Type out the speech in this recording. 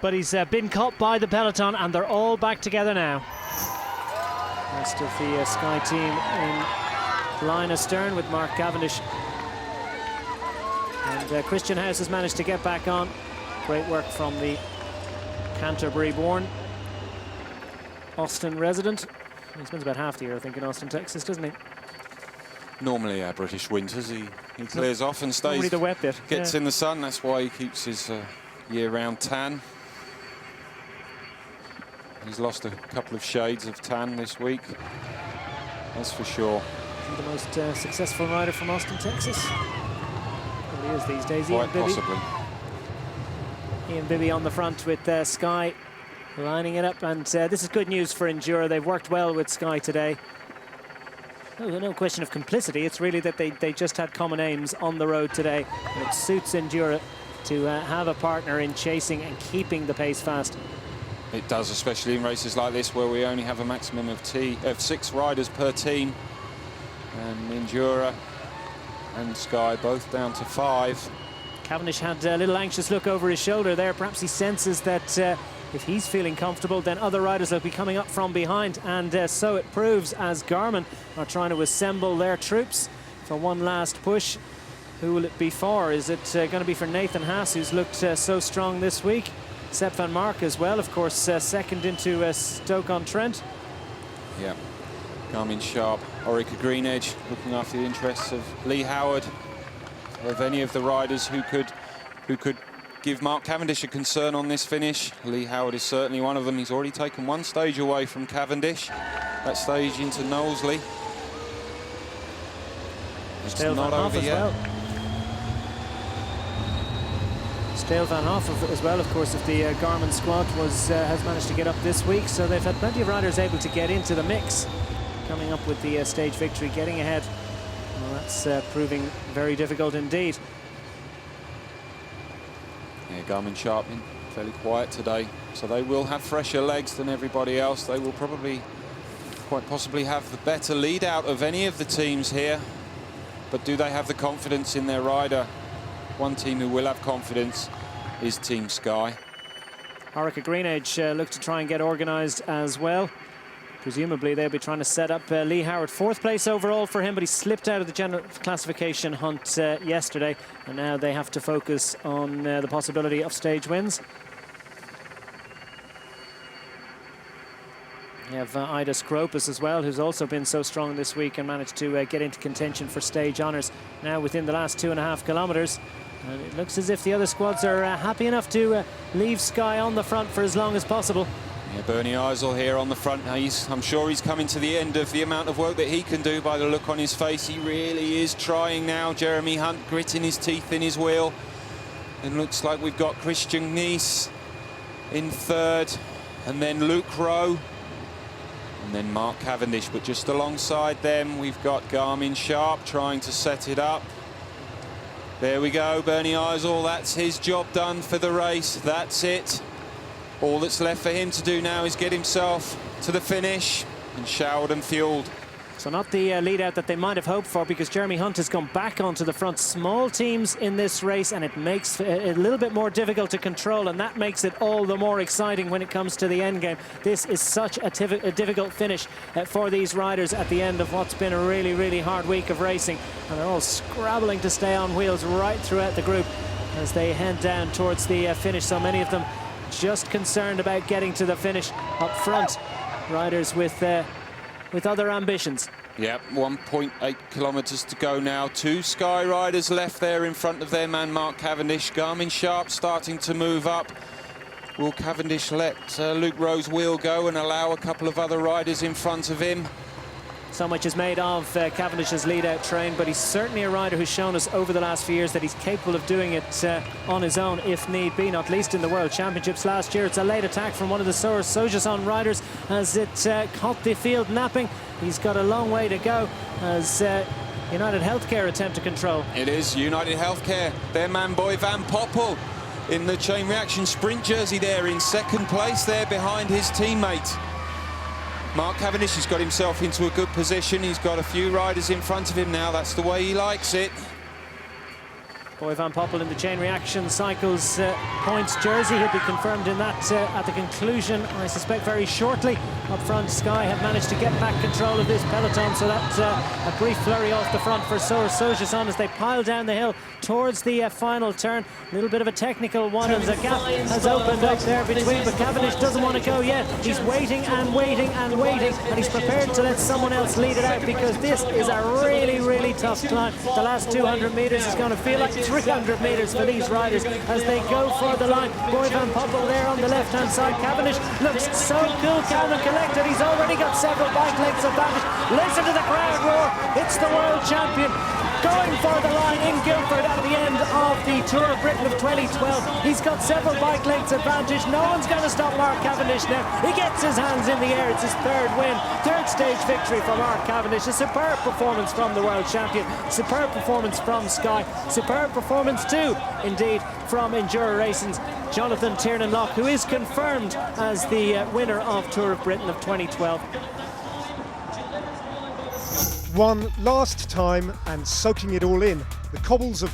but he's been caught by the peloton, and they're all back together now. Rest of the Sky team in line astern with Mark Cavendish. And Christian Haas has managed to get back on. Great work from the Canterbury-born Austin resident. He spends about half the year, I think, in Austin, Texas, doesn't he? Normally our British winters, he clears off and stays. Normally the wet bit. Gets in the sun. That's why he keeps his year-round tan. He's lost a couple of shades of tan this week. That's for sure. Is he the most successful rider from Austin, Texas? Probably is these days. Quite possibly. Ian Bibby on the front with Sky lining it up, and this is good news for Endura. They've worked well with Sky today. No question of complicity. It's really that they just had common aims on the road today, and it suits Endura to have a partner in chasing and keeping the pace fast. It does, especially in races like this where we only have a maximum of 6 riders per team, and Endura and Sky both down to 5. Cavendish had a little anxious look over his shoulder there. Perhaps he senses that if he's feeling comfortable, then other riders will be coming up from behind, and so it proves, as Garmin are trying to assemble their troops for one last push. Who will it be for? Is it going to be for Nathan Haas, who's looked so strong this week? Sepp van Mark as well, of course, second into Stoke-on-Trent. Yeah. Garmin Sharp, Orica GreenEDGE, looking after the interests of Leigh Howard, of any of the riders who could give Mark Cavendish a concern on this finish. Leigh Howard is certainly one of them. He's already taken 1 stage away from Cavendish. That stage into Knowsley. It's not over yet. Well. Stale Van Hoff as well, of course, if the Garmin squad has managed to get up this week. So they've had plenty of riders able to get into the mix. Coming up with the stage victory, getting ahead. Well, that's proving very difficult indeed. Yeah, Garmin Sharp been fairly quiet today, so they will have fresher legs than everybody else. They will probably, quite possibly, have the better lead out of any of the teams here. But do they have the confidence in their rider? One team who will have confidence is Team Sky. Orica GreenEDGE look to try and get organised as well. Presumably they'll be trying to set up Leigh Howard. 4th place overall for him, but he slipped out of the general classification hunt yesterday, and now they have to focus on the possibility of stage wins. You have Ida Skropis as well, who's also been so strong this week and managed to get into contention for stage honours now within the last 2.5 kilometres. And it looks as if the other squads are happy enough to leave Sky on the front for as long as possible. Yeah, Bernie Eisel here on the front. Now I'm sure he's coming to the end of the amount of work that he can do by the look on his face. He really is trying now. Jeremy Hunt gritting his teeth in his wheel. And looks like we've got Christian Nice in 3rd, and then Luke Rowe, and then Mark Cavendish. But just alongside them, we've got Garmin Sharp trying to set it up. There we go, Bernie Eisel. That's his job done for the race. That's it. All that's left for him to do now is get himself to the finish and showered and fueled. So not the lead out that they might have hoped for, because Jeremy Hunt has gone back onto the front. Small teams in this race, and it makes it a little bit more difficult to control, and that makes it all the more exciting when it comes to the end game. This is such a difficult finish for these riders at the end of what's been a really, really hard week of racing, and they're all scrabbling to stay on wheels right throughout the group as they head down towards the finish. So many of them just concerned about getting to the finish up front. Riders with other ambitions. Yep, 1.8 kilometres to go now. 2 Sky riders left there in front of their man Mark Cavendish. Garmin Sharp starting to move up. Will Cavendish let Luke Rowe's wheel go and allow a couple of other riders in front of him? So much is made of Cavendish's lead-out train, but he's certainly a rider who's shown us over the last few years that he's capable of doing it on his own if need be, not least in the World Championships last year. It's a late attack from one of the Saur's Sojasun riders as it caught the field napping. He's got a long way to go as UnitedHealthcare attempt to control. It is UnitedHealthcare, their man boy Van Poppel in the chain reaction sprint jersey there in 2nd place there behind his teammate. Mark Cavendish has got himself into a good position. He's got a few riders in front of him now. That's the way he likes it. Boy Van Poppel in the chain reaction cycles points jersey. He'll be confirmed in that at the conclusion, I suspect, very shortly. Up front, Sky have managed to get back control of this peloton, so that's a brief flurry off the front for Saur Sojasun as they pile down the hill towards the final turn. A little bit of a technical one, and the gap has opened up there between, but Cavendish doesn't want to go yet. He's waiting and waiting and waiting, and he's prepared to let someone else lead it out, because this is a really, really tough climb. The last 200 metres is going to feel like 300 metres for these riders as they go for the line. Boy Van Poppel there on the left-hand side. Cavendish looks so cool, calm and collected. He's already got several bike lengths advantage. Listen to the crowd roar. It's the world champion going for the line in Guildford at the end of the Tour of Britain of 2012. He's got several bike lengths advantage. No one's going to stop Mark Cavendish now. He gets his hands in the air. It's his third win, third stage victory for Mark Cavendish. A superb performance from the world champion. Superb performance from Sky. Superb performance too, indeed, from Endura Racing's Jonathan Tiernan-Locke, who is confirmed as the winner of Tour of Britain of 2012. One last time and soaking it all in, the cobbles of